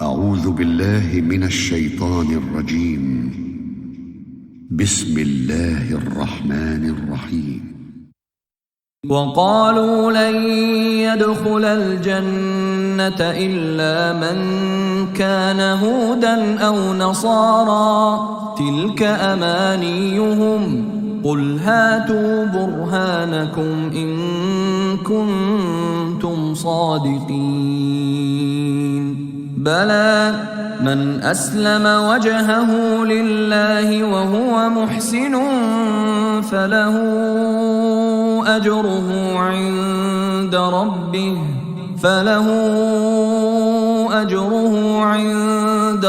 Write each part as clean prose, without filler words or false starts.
أعوذ بالله من الشيطان الرجيم بسم الله الرحمن الرحيم وقالوا لن يدخل الجنة إلا من كان هودا أو نصارى تلك أمانيهم قل هاتوا برهانكم إن كنتم صادقين بلى من أسلم وجهه لله وهو محسن فله أجره عند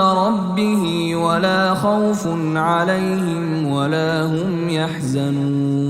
ربه ولا خوف عليهم ولا هم يحزنون۔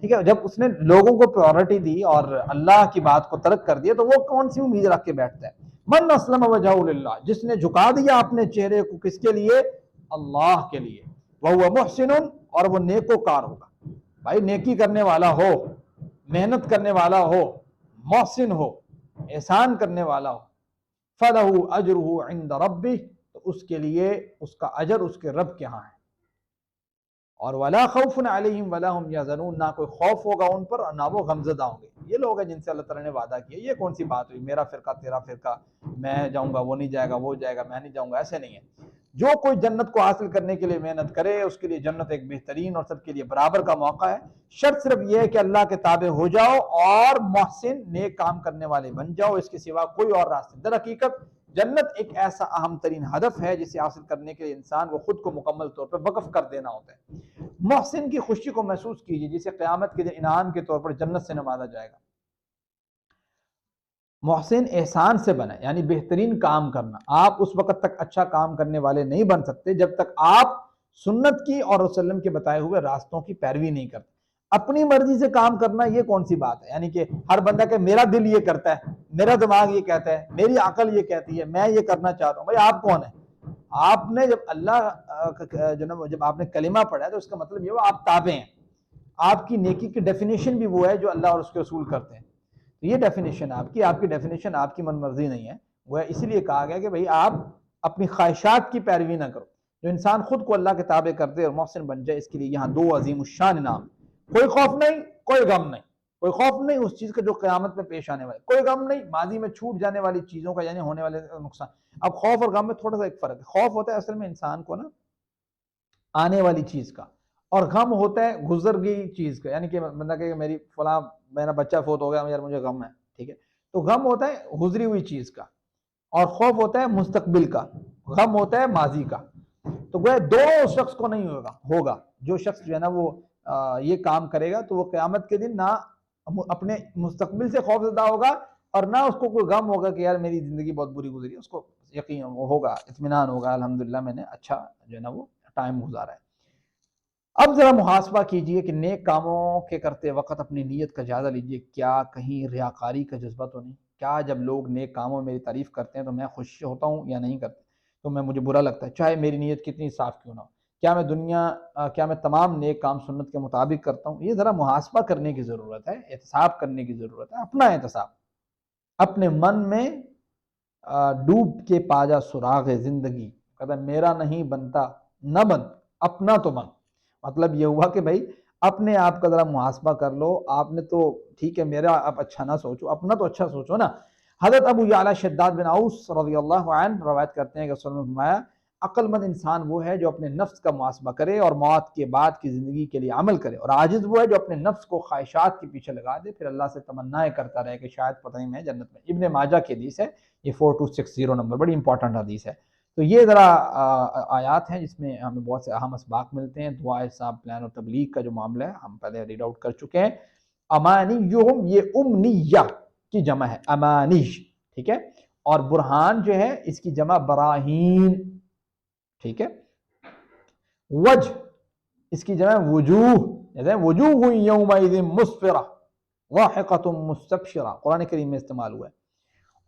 ٹھیک ہے، جب اس نے لوگوں کو پرائورٹی دی اور اللہ کی بات کو ترک کر دیا تو وہ کون سی امید رکھ کے بیٹھتا ہے؟ من اسلم وجہہ للہ، جس نے جھکا دیا اپنے چہرے کو کس کے لیے؟ اللہ کے لیے، وہو محسن، اور وہ نیکوکار ہوگا۔ بھائی نیکی کرنے والا ہو، محنت کرنے والا ہو، محسن ہو، احسان کرنے والا ہو، فَلَهُ أَجْرُهُ عِنْدَ رَبِّهِ، تو اس کے لیے اس کا اجر اس کے رب کے ہاں ہے۔ اور وَلَا خَوْفٌ عَلَيْهِمْ وَلَا هُمْ يَحْزَنُونَ، نہ کوئی خوف ہوگا ان پر اور نہ وہ غمزدہ ہوں گے۔ یہ لوگ ہیں جن سے اللہ تعالیٰ نے وعدہ کیا، یہ کون سی بات ہوئی میرا فرقہ تیرا فرقہ، میں جاؤں گا وہ نہیں جائے گا، وہ جائے گا میں نہیں جاؤں گا، ایسے نہیں ہے۔ جو کوئی جنت کو حاصل کرنے کے لیے محنت کرے اس کے لیے جنت ایک بہترین اور سب کے لیے برابر کا موقع ہے۔ شرط صرف یہ ہے کہ اللہ کے تابع ہو جاؤ اور محسن نیک کام کرنے والے بن جاؤ، اس کے سوا کوئی اور راستہ۔ در حقیقت جنت ایک ایسا اہم ترین ہدف ہے جسے حاصل کرنے کے لیے انسان کو خود کو مکمل طور پر وقف کر دینا ہوتا ہے۔ محسن کی خوشی کو محسوس کیجیے جسے قیامت کے دن انعام کے طور پر جنت سے نوازا جائے گا۔ محسن احسان سے بنا، یعنی بہترین کام کرنا۔ آپ اس وقت تک اچھا کام کرنے والے نہیں بن سکتے جب تک آپ سنت کی اور رسول اللہ کے بتائے ہوئے راستوں کی پیروی نہیں کرتے۔ اپنی مرضی سے کام کرنا یہ کون سی بات ہے؟ یعنی کہ ہر بندہ کہ میرا دل یہ کرتا ہے، میرا دماغ یہ کہتا ہے، میری عقل یہ کہتی ہے، میں یہ کرنا چاہتا ہوں۔ بھائی آپ کون ہیں؟ آپ نے جب جب آپ نے کلمہ پڑھا ہے تو اس کا مطلب یہ ہوا آپ تابع ہیں۔ آپ کی نیکی کی ڈیفینیشن بھی وہ ہے جو اللہ اور اس کے رسول کرتے ہیں۔ یہ ڈیفینیشن آپ کی ڈیفینیشن آپ کی من مرضی نہیں ہے، وہ اسی لیے کہا گیا کہ بھئی آپ اپنی خواہشات کی پیروی نہ کرو۔ جو انسان خود کو اللہ کے تابع کر دے اور محسن بن جائے، اس کے لیے یہاں دو عظیم الشان انعام، کوئی خوف نہیں، کوئی غم نہیں۔ کوئی خوف نہیں اس چیز کا جو قیامت میں پیش آنے والے، کوئی غم نہیں ماضی میں چھوٹ جانے والی چیزوں کا، یعنی ہونے والے نقصان۔ اب خوف اور غم میں تھوڑا سا ایک فرق ہے۔ خوف ہوتا ہے اصل میں انسان کو نا آنے والی چیز کا، اور غم ہوتا ہے گزر گئی چیز کا، یعنی کہ بندہ کہ میری فلاں میرا بچہ فوت ہو گیا یار مجھے غم ہے، ٹھیک ہے، تو غم ہوتا ہے گزری ہوئی چیز کا، اور خوف ہوتا ہے مستقبل کا، غم ہوتا ہے ماضی کا۔ تو گویا دو شخص کو نہیں ہوگا جو شخص جو ہے نا وہ یہ کام کرے گا تو وہ قیامت کے دن نہ اپنے مستقبل سے خوف زدہ ہوگا اور نہ اس کو کوئی غم ہوگا کہ یار میری زندگی بہت بری گزری ہے۔ اس کو یقین ہوگا، اطمینان ہوگا، الحمدللہ میں نے اچھا جو ہے نا وہ ٹائم گزارا ہے۔ اب ذرا محاسبہ کیجئے کہ نیک کاموں کے کرتے وقت اپنی نیت کا جائزہ لیجئے، کیا کہیں ریاکاری کا جذبہ تو نہیں؟ کیا جب لوگ نیک کاموں میں میری تعریف کرتے ہیں تو میں خوش ہوتا ہوں یا نہیں کرتے؟ تو مجھے برا لگتا ہے چاہے میری نیت کتنی صاف کیوں نہ ہو۔ کیا میں تمام نیک کام سنت کے مطابق کرتا ہوں؟ یہ ذرا محاسبہ کرنے کی ضرورت ہے، احتساب کرنے کی ضرورت ہے، اپنا احتساب۔ اپنے من میں ڈوب کے پا جا سراغ زندگی، کہتا میرا نہیں بنتا نہ بن، اپنا تو بن۔ مطلب یہ ہوا کہ بھائی اپنے آپ کا ذرا محاسبہ کر لو۔ آپ نے تو ٹھیک ہے میرا آپ اچھا نہ سوچو، اپنا تو اچھا سوچو نا۔ حضرت ابو یعلا شداد بن اوس رضی اللہ عنہ روایت کرتے ہیں کہ رسول اللہ نے فرمایا عقل مند انسان وہ ہے جو اپنے نفس کا محاسبہ کرے اور موت کے بعد کی زندگی کے لیے عمل کرے، اور عاجز وہ ہے جو اپنے نفس کو خواہشات کے پیچھے لگا دے پھر اللہ سے تمنائیں کرتا رہے کہ شاید پتہ نہیں میں جنت میں۔ ابن ماجہ کی حدیث ہے، یہ 4260 نمبر، بڑی امپورٹنٹ حدیث ہے۔ تو یہ ذرا آیات ہیں جس میں ہمیں بہت سے اہم اسباق ملتے ہیں۔ دعا حساب پلان اور تبلیغ کا جو معاملہ ہے ہم پہلے ریڈ آؤٹ کر چکے ہیں۔ امانیہم، یہ امنیہ کی جمع ہے، امانیش، ٹھیک ہے، اور برہان جو ہے اس کی جمع براہین، ٹھیک ہے۔ وجہ اس کی جمع وجوہ، جیسے وجوہ یومئذ مسفرہ ضاحکۃ مستبشرہ، قرآن کریم میں استعمال ہوا ہے۔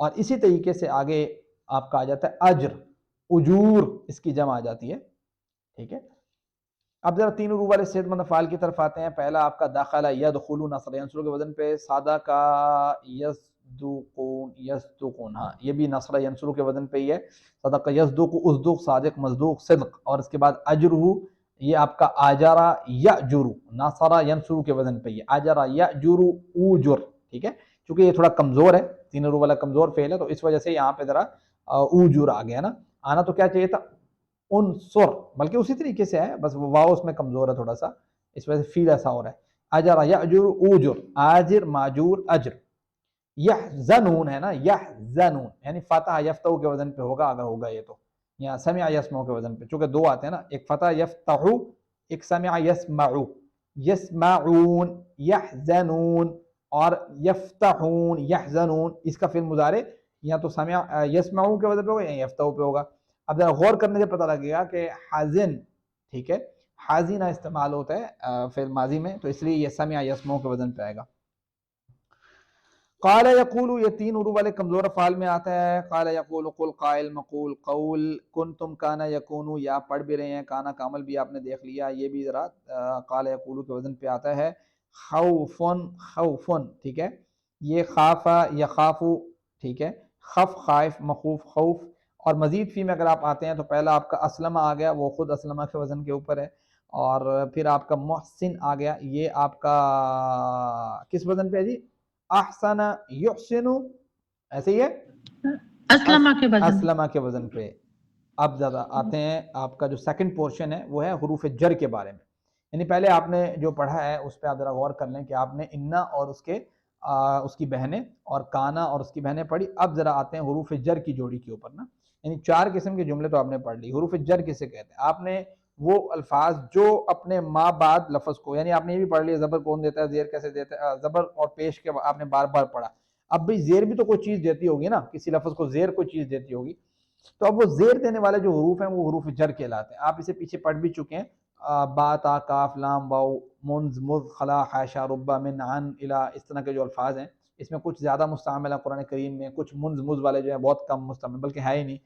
اور اسی طریقے سے آگے آپ کا آ جاتا ہے اجر، اجور اس کی جمع آ جاتی ہے، ٹھیک ہے۔ اب ذرا تین روح والے صحت مند افعال کی طرف آتے ہیں۔ پہلا آپ کا داخلہ یدخلون، نصر ینصر کے وزن پہ، سادہ کا یصدقون، یصدقون، ہاں یہ بھی نصر ینصر کے وزن پہ ہی ہے۔ صدق یصدق، اصدق صادق مصدوق صدق، اور اس کے بعد اجرہ یہ آپ کا آجرا یأجر، نصر ینصر کے وزن پہ ہی ہے، آجرا یأجر اوجر، ٹھیک ہے۔ چونکہ یہ تھوڑا کمزور ہے، تین روح والا کمزور فعل ہے تو اس وجہ سے یہاں پہ ذرا اوجر آ گیا نا، آنا تو کیا چاہیے تھا انصر، بلکہ اسی طریقے سے ہے، بس واو اس میں کمزور ہے تھوڑا سا، اس وجہ سے فیل ایسا ہو رہا ہے۔ اجر یاجر اوجر، آجر ماجور اجر۔ یحزنون ہے نا، یحزنون یعنی فتح یفتح کے وزن پہ ہوگا اگر ہوگا یہ تو، یا سمع یسمع کے وزن پہ، چونکہ دو آتے ہیں نا، ایک فتح یفتح، ایک سمع یسمع، یسمعون، یحزنون اور یفتحون، یحزنون، اس کا فعل مضارع یا تو سمع یسمعون کے وزن پہ ہوگا یا یفتح پہ ہوگا۔ اب ذرا غور کرنے سے پتہ لگے گا کہ حزن، ٹھیک ہے، حازینہ استعمال ہوتا ہے فعل ماضی میں، تو اس لیے یہ سمع یسمع کے وزن پہ آئے گا۔ قال یقول، یہ تین عروب والے کمزور افعال میں آتا ہے۔ قال یقول، قل قائل، مقول قول، کنتم کانا یکون، یا پڑھ بھی رہے ہیں، کانا کا عمل بھی آپ نے دیکھ لیا، یہ بھی ذرا قال یقول کے وزن پہ آتا ہے۔ خوفن، خوفن، ٹھیک ہے، یہ خاف یخافو، ٹھیک ہے، خف خائف، مخوف خوف، اور مزید فی میں اگر آپ آتے ہیں تو پہلا آپ کا اسلمہ آ گیا، وہ خود اسلمہ کے وزن کے اوپر ہے، اور پھر آپ کا محسن آ گیا، یہ آپ کا کس وزن پہ ہے جی؟ احسن یحسن، ایسے ہی ہے، اسلمہ کے وزن، اسلمہ کے وزن پہ۔ اب زیادہ آتے ہیں، آپ کا جو سیکنڈ پورشن ہے وہ ہے حروف جر کے بارے میں، یعنی پہلے آپ نے جو پڑھا ہے اس پہ آپ ذرا غور کر لیں کہ آپ نے انا اور اس کی بہنیں اور کانا اور اس کی بہنیں پڑھی۔ اب ذرا آتے ہیں حروف جر کی جوڑی کے اوپر نا، یعنی 4 قسم کے جملے تو آپ نے پڑھ لی۔ حروف جر کسے کہتے ہیں؟ آپ نے وہ الفاظ جو اپنے ما بعد لفظ کو، یعنی آپ نے یہ بھی پڑھ لیا زبر کون دیتا ہے، زیر کیسے دیتا ہے، زبر اور پیش کے آپ نے بار بار پڑھا۔ اب بھی زیر بھی تو کوئی چیز دیتی ہوگی نا، کسی لفظ کو زیر کوئی چیز دیتی ہوگی، تو اب وہ زیر دینے والے جو حروف ہیں وہ حروف جر کہلاتے ہیں۔ آپ اسے پیچھے پڑھ بھی چکے ہیں، با تا کاف لام واو منز مذ خلا حاشا ربا من عن الا، اس طرح کے جو الفاظ ہیں اس میں کچھ زیادہ مستعمل ہے قرآن کریم میں، کچھ منز مذ والے جو ہیں بہت کم مستعمل، بلکہ ہے ہی نہیں،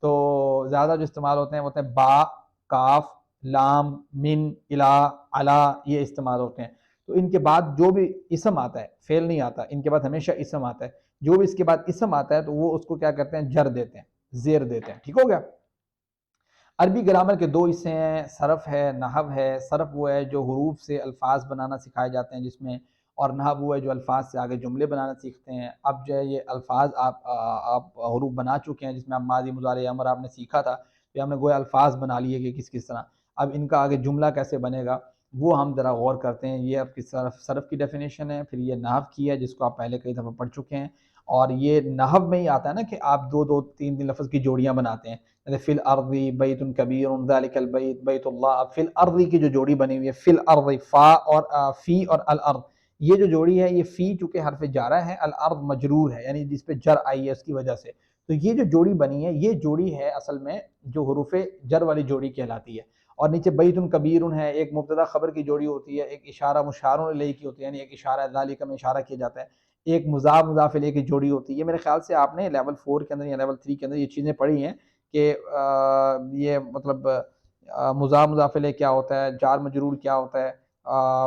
تو زیادہ جو استعمال ہوتے ہیں وہ ہوتے ہیں با، کاف، لام، من، الا، علا، یہ استعمال ہوتے ہیں۔ تو ان کے بعد جو بھی اسم آتا ہے، فعل نہیں آتا، ان کے بعد ہمیشہ اسم آتا ہے، جو بھی اس کے بعد اسم آتا ہے تو وہ اس کو کیا کرتے ہیں، جر دیتے ہیں، زیر دیتے ہیں، ٹھیک ہو گیا۔ عربی گرامر کے 2 حصے ہیں، صرف ہے، نحو ہے۔ صرف وہ ہے جو حروف سے الفاظ بنانا سکھائے جاتے ہیں جس میں، اور نحو وہ ہے جو الفاظ سے آگے جملے بنانا سیکھتے ہیں۔ اب جو ہے یہ الفاظ آپ حروف بنا چکے ہیں، جس میں آپ ماضی مضارع امر آپ نے سیکھا تھا، کہ ہم نے گویا الفاظ بنا لیے کہ کس طرح، اب ان کا آگے جملہ کیسے بنے گا وہ ہم ذرا غور کرتے ہیں۔ یہ آپ کی صرف کی ڈیفینیشن ہے، پھر یہ نحو کی ہے جس کو آپ پہلے کئی دفعہ پڑھ چکے ہیں، اور یہ نحو میں ہی آتا ہے نا کہ آپ 2 3 لفظ کی جوڑیاں بناتے ہیں، جیسے فی الارض بیت کبیر ذالک البیت بیت اللہ۔ اب فی الارض کی جو جوڑی بنی ہوئی ہے، فی الارض، فا اور فی اور الارض، یہ جو جوڑی ہے، یہ فی چونکہ حرف جارہ ہے، الارض مجرور ہے، یعنی جس پہ جر آئی ہے اس کی وجہ سے، تو یہ جو جوڑی بنی ہے یہ جوڑی ہے اصل میں جو حروف جر والی جوڑی کہلاتی ہے۔ اور نیچے بیت کبیر ہے، ایک مبتدا خبر کی جوڑی ہوتی ہے، ایک اشارہ مشار الیہ کی ہوتی ہے، یعنی ایک اشارہ ذالک میں اشارہ کیا جاتا ہے، ایک مضاف مضاف الیہ کی جوڑی ہوتی ہے۔ یہ میرے خیال سے آپ نے لیول 4 کے اندر یا لیول 3 کے اندر یہ چیزیں پڑھی ہیں کہ یہ مطلب مضاف مضاف الیہ کیا ہوتا ہے، جار مجرور کیا ہوتا ہے،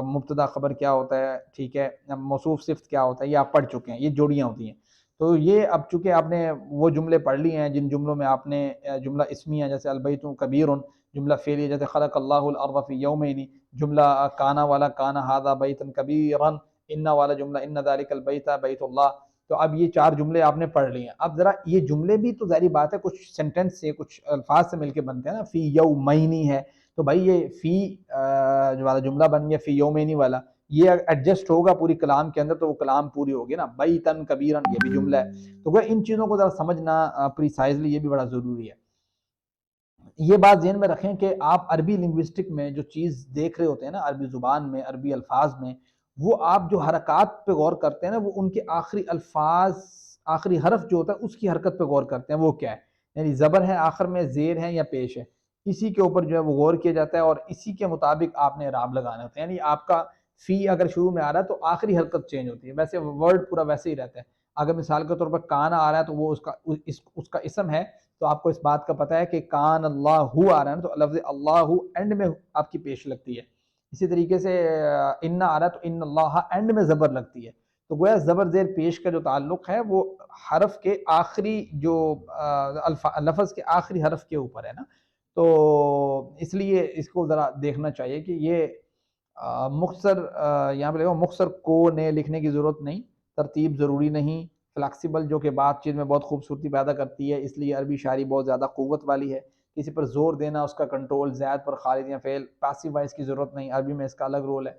مبتدا خبر کیا ہوتا ہے، ٹھیک ہے، موصوف صفت کیا ہوتا ہے، یہ آپ پڑھ چکے ہیں، یہ جوڑیاں ہوتی ہیں۔ تو یہ اب چونکہ آپ نے وہ جملے پڑھ لیے ہیں جن جملوں میں آپ نے جملہ اسمیہ جیسے البیت کبیر، جملہ فعلیہ جیسے خلق اللہ الارض فی یومین، جملہ کانا والا کانا ھذا بیتا کبیرا، ان والا جملہ ان ذالک البیت بیت اللہ، تو اب یہ 4 جملے آپ نے پڑھ لیے ہیں۔ اب ذرا یہ جملے بھی تو ظاہری بات ہے کچھ سینٹنس سے، کچھ الفاظ سے مل کے بنتے ہیں نا، فی یومین ہے تو بھائی یہ فی جو والا جملہ بن گیا، فی یومین والا، یہ ایڈجسٹ ہوگا پوری کلام کے اندر تو وہ کلام پوری ہوگی نا، بیتن کبیرن یہ بھی جملہ ہے، تو وہ ان چیزوں کو ذرا سمجھنا پریسائزلی یہ بھی بڑا ضروری ہے۔ یہ بات ذہن میں رکھیں کہ آپ عربی لنگوسٹک میں جو چیز دیکھ رہے ہوتے ہیں نا، عربی زبان میں، عربی الفاظ میں، وہ آپ جو حرکات پہ غور کرتے ہیں نا، وہ ان کے آخری الفاظ، آخری حرف جو ہوتا ہے اس کی حرکت پہ غور کرتے ہیں، وہ کیا ہے، یعنی زبر ہے آخر میں، زیر ہے یا پیش ہے، اسی کے اوپر جو ہے وہ غور کیا جاتا ہے، اور اسی کے مطابق آپ نے اعراب لگانے ہوتے ہیں۔ یعنی آپ کا فی اگر شروع میں آ رہا ہے تو آخری حرکت چینج ہوتی ہے، ویسے ورڈ پورا ویسے ہی رہتا ہے۔ اگر مثال کے طور پر کانا آ رہا ہے تو وہ اس کا اسم ہے، تو آپ کو اس بات کا پتہ ہے کہ کان اللہ ہو آ رہا ہے نا، تو لفظ اللہ اینڈ میں آپ کی پیش لگتی ہے۔ اسی طریقے سے ان آ رہا ہے تو ان اللہ اینڈ میں زبر لگتی ہے، تو گویا زبر زیر پیش کا جو تعلق ہے وہ حرف کے آخری جو لفظ کے آخری حرف کے اوپر ہے نا، تو اس لیے اس کو ذرا دیکھنا چاہیے کہ یہ مختصر یہاں پہ مختصر کو نے لکھنے کی ضرورت نہیں، ترتیب ضروری نہیں، فلیکسیبل جو کہ بات چیز میں بہت خوبصورتی پیدا کرتی ہے، اس لیے عربی شاعری بہت زیادہ قوت والی ہے، کسی پر زور دینا، اس کا کنٹرول، زائد پر خالد یا فعل، پاسیو وائس کی ضرورت نہیں، عربی میں اس کا الگ رول ہے۔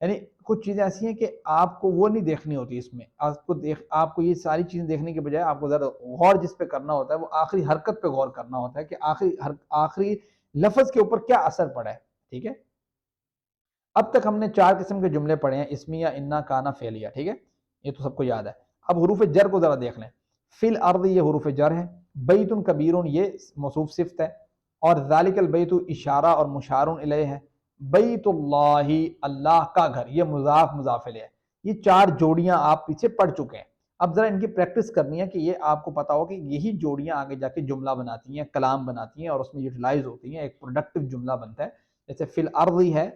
یعنی کچھ چیزیں ایسی ہیں کہ آپ کو وہ نہیں دیکھنی ہوتی، اس میں آپ کو یہ ساری چیزیں دیکھنے کے بجائے آپ کو زیادہ غور جس پہ کرنا ہوتا ہے وہ آخری حرکت پہ غور کرنا ہوتا ہے کہ آخری لفظ کے اوپر کیا اثر پڑا ہے، ٹھیک ہے۔ اب تک ہم نے 4 قسم کے جملے پڑھے ہیں، اسمیہ، انا، کانا، فعلیہ، ٹھیک ہے، یہ تو سب کو یاد ہے۔ اب حروف جر کو ذرا دیکھ لیں۔ فی الارض یہ حروف جر ہے، بیت کبیر یہ موصوف صفت ہے، اور ذالک البیت اشارہ اور مشار الیہ ہے، بیت اللہ اللہ کا گھر، یہ مضاف مضاف الیہ ہے، یہ 4 جوڑیاں آپ پیچھے پڑھ چکے ہیں. اب ذرا ان کی پریکٹس کرنی ہے کہ یہ آپ کو پتا ہو کہ یہی جوڑیاں آگے جا کے جملہ بناتی ہیں، کلام بناتی ہیں اور اس میں یوٹیلائز ہوتی ہیں، ایک پروڈکٹیو جملہ بنتا ہے. جیسے فی الارض ہے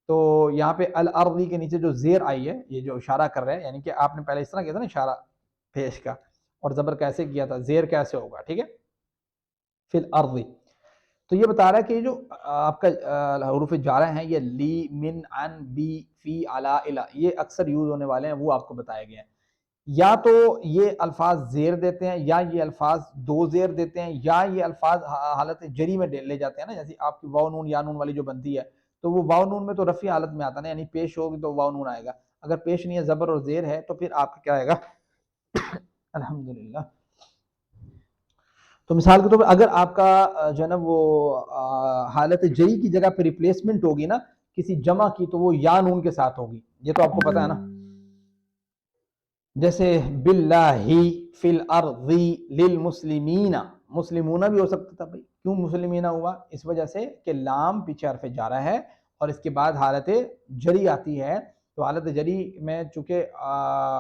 تو یہاں پہ الارض کے نیچے جو زیر آئی ہے، یہ جو اشارہ کر رہے ہیں، یعنی کہ آپ نے پہلے اس طرح کیا تھا نا اشارہ پیش کا، اور زبر کیسے کیا تھا، زیر کیسے ہوگا، ٹھیک ہے. فی الارض تو یہ بتا رہا ہے کہ یہ جو آپ کا حروف جارہ ہیں، یہ لی، من، عن، بی، فی، علی، الی، یہ اکثر یوز ہونے والے ہیں، وہ آپ کو بتائے گئے ہیں. یا تو یہ الفاظ زیر دیتے ہیں، یا یہ الفاظ 2 زیر دیتے ہیں، یا یہ الفاظ حالت جری میں لے جاتے ہیں نا، جیسے آپ کی واو نون یا نون والی جو بنتی ہے تو وہ واو نون میں تو رفع حالت میں آتا ہے نا، یعنی پیش ہوگی تو واو نون آئے گا. اگر پیش نہیں ہے، زبر اور زیر ہے، تو پھر آپ کا کیا آئے گا؟ الحمدللہ. تو مثال کے طور پر اگر آپ کا جو ہے نا وہ حالت جری کی جگہ پہ ریپلیسمنٹ ہوگی نا کسی جمع کی، تو وہ یا نون کے ساتھ ہوگی، یہ تو آپ کو پتا ہے نا. جیسے باللہ فی الارض للمسلمین، مسلمون بھی ہو سکتا تھا. بھائی کیوں مسلمین ہوا؟ اس وجہ سے کہ لام پیچھے حرف جارہ ہے اور اس کے بعد حالت جری آتی ہے، تو حالت جری میں چونکہ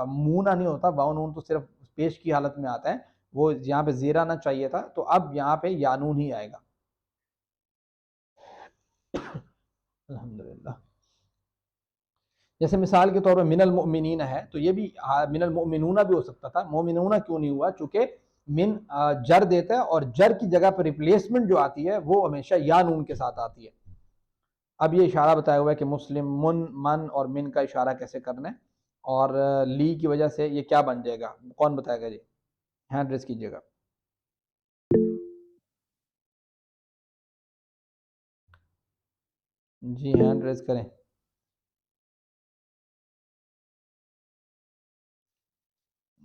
مونا نہیں ہوتا، واو نون تو صرف پیش کی حالت میں آتا ہے، وہ یہاں پہ زیر آنا چاہیے تھا، تو اب یہاں پہ یانون ہی آئے گا. الحمدللہ. جیسے مثال کے طور پر من المؤمنین ہے، تو یہ بھی من المؤمنون بھی ہو سکتا تھا. مومنون کیوں نہیں ہوا؟ چونکہ من جر دیتا ہے اور جر کی جگہ پر ریپلیسمنٹ جو آتی ہے وہ ہمیشہ یا نون کے ساتھ آتی ہے. اب یہ اشارہ بتایا ہوا ہے کہ مسلم، من اور من کا اشارہ کیسے کرنا ہے، اور لی کی وجہ سے یہ کیا بن جائے گا؟ کون بتائے گا؟ جی ہینڈ ریز کیجیے گا. جی ہینڈ ریز کریں.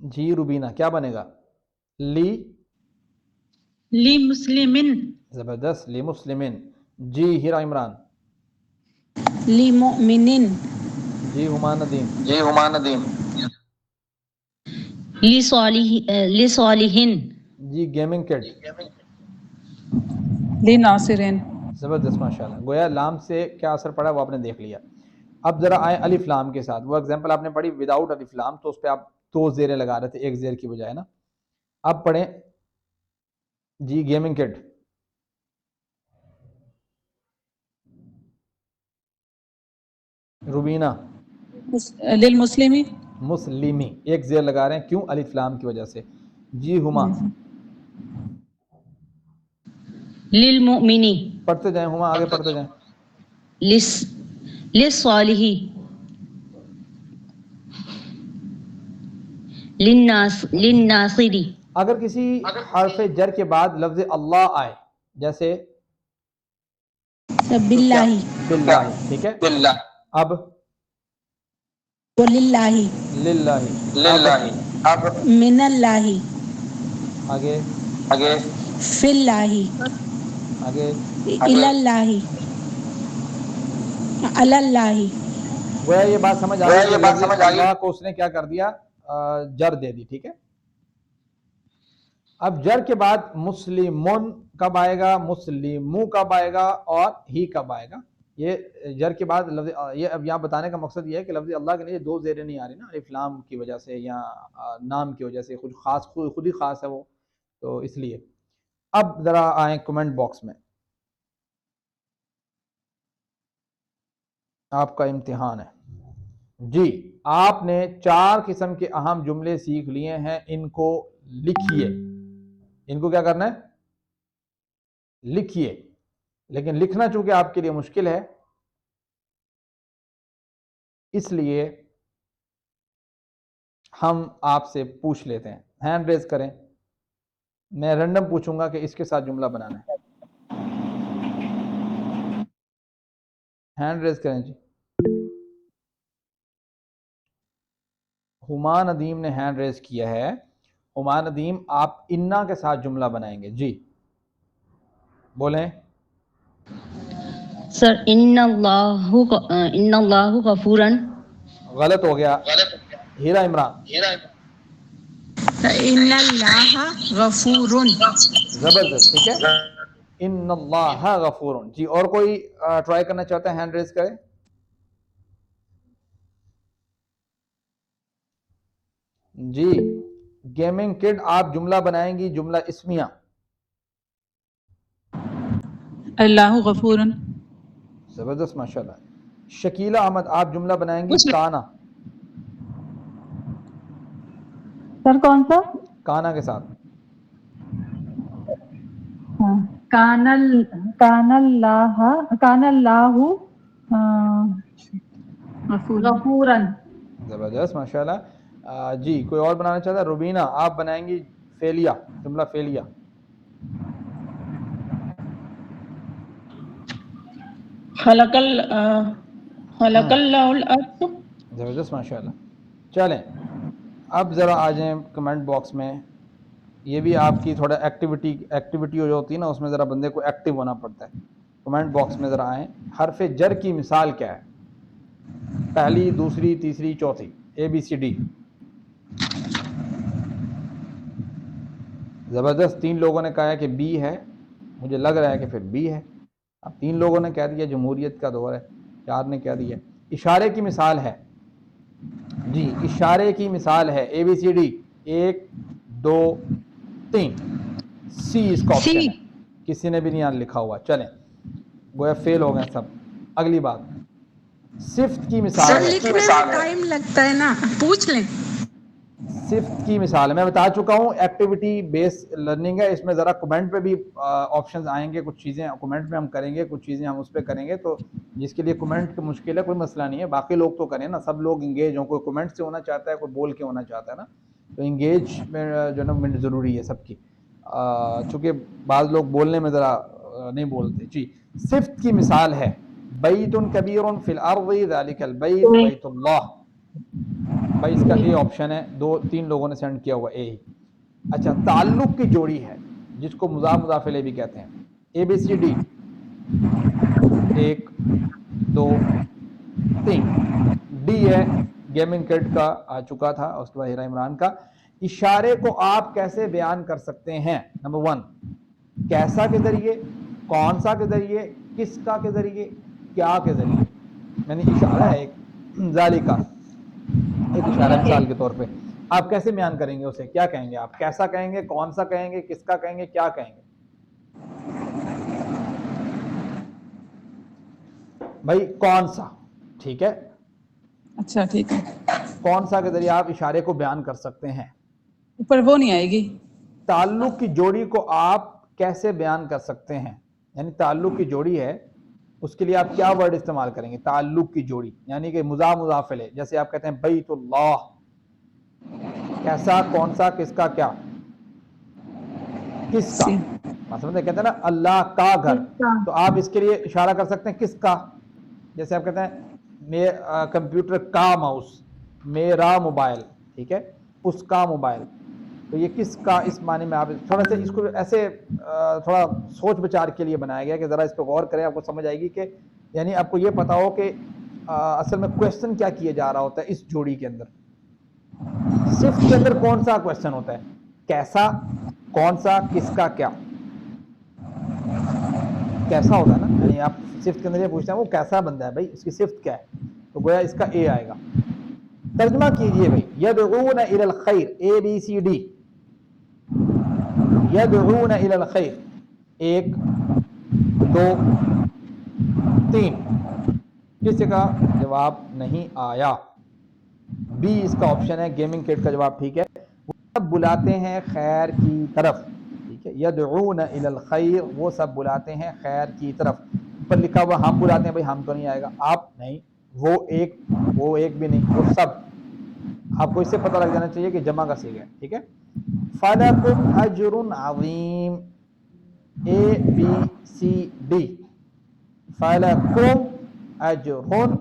جی روبینہ کیا بنے گا؟ لی لمسلمن، زبردست، لی مسلمین. جی ہیرا عمران. لمؤمنن، جی ہما ندیم. جی ہما ندیم. لصالحین، جی گیمنگ کٹ. لناصرین. زبردست ماشاءاللہ. گویا لام سے کیا اثر پڑا وہ آپ نے دیکھ لیا. اب ذرا آئے الف لام کے ساتھ. وہ ایگزامپل آپ نے پڑھی وداؤٹ الف لام، تو اس پہ آپ 2 زیریں لگا رہے تھے ایک زیر کی بجائے نا. اب پڑھیں جی گیمنگ کٹ. روبینہ. للمسلمی. مسلمی ایک زیر لگا رہے ہیں، کیوں؟ الف لام کی وجہ سے. جی ہما. للمؤمنی، پڑھتے جائیں ہما، آگے پڑھتے جائیں. للصالحی، للناصری. اگر کسی حرف جر کے بعد لفظ اللہ آئے، جیسے باللہ، باللہ، ٹھیک ہے. باللہ. اب وللہ، للہ. اب للہ. اب من اللہ، آگے آگے فی اللہ، آگے. الی اللہ، علی اللہ. گویا یہ بات سمجھ آ گئی یہ کہ بات لفظ سمجھ آ گئی. اللہ کو اس نے کیا کر دیا؟ جر دے دی، ٹھیک ہے. اب جر کے بعد مسلمون کب آئے گا، مسلمو کب آئے گا، اور ہی کب آئے گا؟ یہ جر کے بعد لفظ، یہ اب یہاں بتانے کا مقصد یہ ہے کہ لفظ اللہ کے لیے 2 زیریں نہیں آ رہی نا، الف لام کی وجہ سے یا نام کی وجہ سے، خود ہی خاص ہے وہ، تو اس لیے. اب ذرا آئیں کمنٹ باکس میں، آپ کا امتحان ہے. جی آپ نے 4 قسم کے اہم جملے سیکھ لیے ہیں، ان کو لکھیے. ان کو کیا کرنا ہے؟ لکھیے. لیکن لکھنا چونکہ آپ کے لیے مشکل ہے، اس لیے ہم آپ سے پوچھ لیتے ہیں. ہینڈ ریز کریں. میں رینڈم پوچھوں گا کہ اس کے ساتھ جملہ بنانا ہے. ہینڈ ریز کریں جی. ہما ندیم نے ہینڈ ریز کیا ہے. ہما ندیم آپ انا کے ساتھ جملہ بنائیں گے. جی بولیں. سر ان اللہ غفورن. غلط ہو گیا. ہیرا عمران. ان اللہ غفور. زبردست، ٹھیک ہے. ان اللہ غفور. جی اور کوئی ٹرائی کرنا چاہتا ہے ہینڈ ریز کرے. جی گیمنگ کڈ آپ جملہ بنائیں گی جملہ اسمیہ. اللہ غفور. زبردست ماشاءاللہ. شکیلہ احمد آپ جملہ بنائیں گی کچھ کانا. سر کون سا؟ کانا کے ساتھ. کان اللہ غفوراً. زبردست ماشاءاللہ. جی کوئی اور بنانا چاہتا ہے؟ روبینہ آپ بنائیں گی فیلیا جملہ فیلیا. خلق اللہ الارض. زبردست ماشاءاللہ. چلیں اب ذرا آ جائیں کمنٹ باکس میں. یہ بھی آپ کی تھوڑا ایکٹیویٹی جو ہوتی ہے نا، اس میں ذرا بندے کو ایکٹیو ہونا پڑتا ہے. کمنٹ باکس میں ذرا آئیں. حرف جر کی مثال کیا ہے؟ پہلی، دوسری، تیسری، چوتھی. اے بی سی ڈی. زبردست. 3 لوگوں نے کہا ہے کہ بی ہے. مجھے لگ رہا ہے کہ پھر بی ہے. اب 3 لوگوں نے کہہ دیا جمہوریت کا دور ہے. 4 نے کہہ دیا. اشارے کی مثال ہے. جی اشارے کی مثال ہے اے بی سی ڈی. 1 2 3. سی اس کا آپشن ہے. کسی نے بھی نہیں یہاں لکھا ہوا. چلیں گویا فیل ہو گئے سب. اگلی بات صفت کی مثال ہے. لکھنے میں ٹائم لگتا ہے نا، پوچھ لیں. صفت کی مثال ہے. میں بتا چکا ہوں ایکٹیویٹی بیس لرننگ ہے. اس میں ذرا کمنٹ پہ بھی آپشنز آئیں گے. کچھ چیزیں کمنٹ میں ہم کریں گے، کچھ چیزیں ہم اس پہ کریں گے. تو جس کے لیے کمنٹ مشکل ہے کوئی مسئلہ نہیں ہے. باقی لوگ تو کریں نا، سب لوگ انگیج ہوں. کوئی کمنٹ سے ہونا چاہتا ہے، کوئی بول کے ہونا چاہتا ہے نا. تو انگیج میں جو نا منٹ ضروری ہے سب کی. چونکہ بعض لوگ بولنے میں ذرا نہیں بولتے. جی صفت کی مثال ہے بیت کبیر فی الارض ذالک البیت بیت اللہ. بھائی اس کا اے آپشن ہے. 2-3 لوگوں نے سینڈ کیا ہوا اے ہی. اچھا تعلق کی جوڑی ہے جس کو مضاف مضاف الیہ بھی کہتے ہیں. اے بی سی ڈی 1 2 3. ڈی ہے گیمنگ کٹ کا آ چکا تھا. اس کے بعد ہیرا عمران کا. اشارے کو آپ کیسے بیان کر سکتے ہیں؟ نمبر 1 کیسا کے ذریعے، کون سا کے ذریعے، کس کا کے ذریعے، کیا کے ذریعے. یعنی اشارہ ہے ایک ذالکا، ایک اشارہ مثال کے طور پہ. آپ کیسے بیان کریں گے اسے؟ کیا کہیں گے آپ؟ کیسا کہیں گے، کون سا کہیں گے، کس کا کہیں گے، کیا کہیں گے؟ بھائی کون سا. ٹھیک ہے اچھا ٹھیک ہے. کون سا کے ذریعے آپ اشارے کو بیان کر سکتے ہیں. اوپر وہ نہیں آئے گی. تعلق کی جوڑی کو آپ کیسے بیان کر سکتے ہیں؟ یعنی تعلق کی جوڑی ہے، اس کے لیے آپ کیا ورڈ استعمال کریں گے؟ تعلق کی جوڑی یعنی کہ مضاف مضاف الیہ. جیسے آپ کہتے ہیں بیت اللہ. کیسا، کون سا، کس کا، کیا. کس کا مثلا کہتے ہیں نا اللہ کا گھر، تو آپ اس کے لیے اشارہ کر سکتے ہیں کس کا. جیسے آپ کہتے ہیں کمپیوٹر کا ماؤس، میرا موبائل، ٹھیک ہے، اس کا موبائل. تو یہ کس کا اس معنی میں آپ تھوڑا سا اس کو ایسے تھوڑا سوچ بچار کے لیے بنایا گیا کہ ذرا اس پہ غور کریں. آپ کو سمجھ آئے گی کہ یعنی آپ کو یہ پتا ہو کہ اصل میں کویسچن کیا کیا جا رہا ہوتا ہے اس جوڑی کے اندر. صفت کے اندر کون سا کویسچن ہوتا ہے؟ کیسا، کون سا، کس کا، کیا. کیسا ہوتا ہے نا، یعنی آپ صفت کے اندر یہ پوچھتے ہیں وہ کیسا بندہ ہے، بھائی اس کی صفت کیا ہے. تو گویا اس کا اے آئے گا. ترجمہ کیجئے بھائی. یدعون الی الخیر، اے بی سی ڈی. یدعون الی الخیر 1 2 3. کسی کا جواب نہیں آیا. بی اس کا آپشن ہے. گیمنگ کٹ کا جواب ٹھیک ہے. وہ سب بلاتے ہیں خیر کی طرف. ٹھیک ہے، یدعون الی الخیر، وہ سب بلاتے ہیں خیر کی طرف. اوپر لکھا ہوا ہم بلاتے ہیں، بھائی ہم تو نہیں آئے گا. آپ نہیں، وہ ایک بھی نہیں، وہ سب. آپ کو اس سے پتہ لگ جانا چاہیے کہ جمع کا صیغہ ہے. ٹھیک ہے. فَلَكُمْ أَجْرٌ عَظِيمٌ. اے بی سی ڈی. فَلَكُمْ أَجْرٌ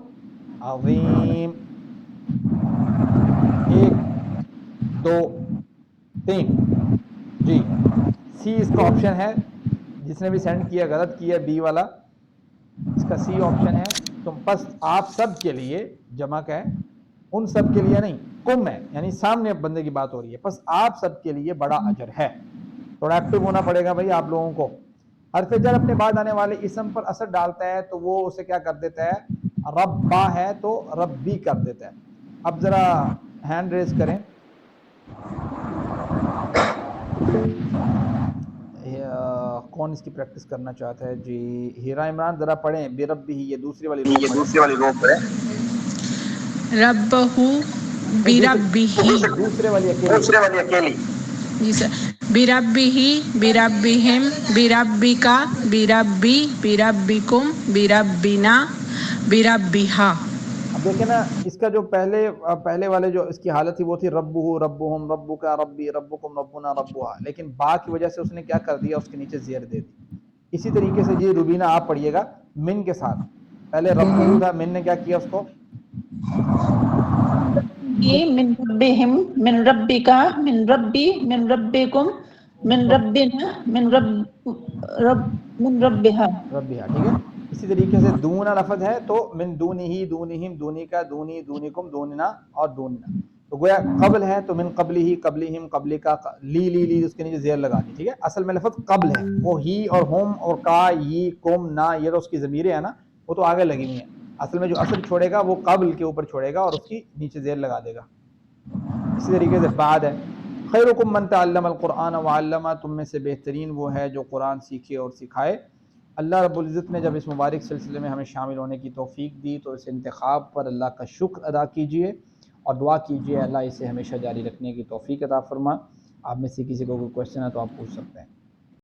عَظِيمٌ. 1 2 3. جی سی اس کا آپشن ہے. جس نے بھی سینڈ کیا غلط کیا بی والا. اس کا سی آپشن ہے. تو بس آپ سب کے لیے جمع کا ہے، ان سب کے لیے نہیں، کم ہے یعنی سامنے بندے کی بات ہو رہی ہے. بس آپ سب کے لیے بڑا اجر ہے. تھوڑا ایکٹیو ہونا پڑے گا بھائی آپ لوگوں کو. حرف جر اپنے بعد آنے والے اسم پر اثر ڈالتا ہے تو وہ اسے کیا کر دیتا ہے، ربا ہے تو ربی کر دیتا ہے۔ اب ذرا ہینڈ ریز کریں، کون اس کی پریکٹس کرنا چاہتا ہے؟ جی ہیرا عمران ذرا پڑھیں بربی، یہ دوسری والی رو پڑھیں، ربہ بربہ، دوسرے والی اکیلی، جی سر، بربہ بربہم بربکا بربی بربکم بربنا بربہا۔ اب دیکھیں نا اس کا جو پہلے والے جو اس کی حالت تھی وہ تھی ربہ ربہم ربکا ربی ربکم ربنا ربہا، لیکن با کی وجہ سے اس نے کیا کر دیا، اس کے نیچے زیر دے دی۔ اسی طریقے سے جی روبینہ آپ پڑھیے گا من کے ساتھ، پہلے ربہ تھا، من نے کیا کیا اس کو، من ربهم من ربك من ربي من ربكم من ربنا من ربها، ربیہ، ٹھیک ہے۔ اسی طریقے سے دونا لفظ ہے تو من دونی ہی دونہم دونی کا دونی دونکم دوننا اور دوننا، تو گویا قبل ہے تو من قبلی ہی قبلیہم قبلی کا، لی لی لی اس کے نیچے زیر لگا دی، ٹھیک ہے۔ اصل میں لفظ قبل ہے، وہ ہی اور ہم اور کا یہ کم نا یہ تو اس کی ضمیریں ہیں نا، وہ تو آگے لگی ہوئی ہیں، اصل میں جو اصل چھوڑے گا وہ قبل کے اوپر چھوڑے گا اور اس کی نیچے زیر لگا دے گا۔ اسی طریقے سے بعد ہے خیرکم من تعلم القرآن وعلمہ، تم میں سے بہترین وہ ہے جو قرآن سیکھے اور سکھائے۔ اللہ رب العزت نے جب اس مبارک سلسلے میں ہمیں شامل ہونے کی توفیق دی تو اس انتخاب پر اللہ کا شکر ادا کیجئے اور دعا کیجئے اللہ اسے ہمیشہ جاری رکھنے کی توفیق عطا فرما۔ آپ میں سے کسی کو کوئی کوشچن ہے تو آپ پوچھ سکتے ہیں۔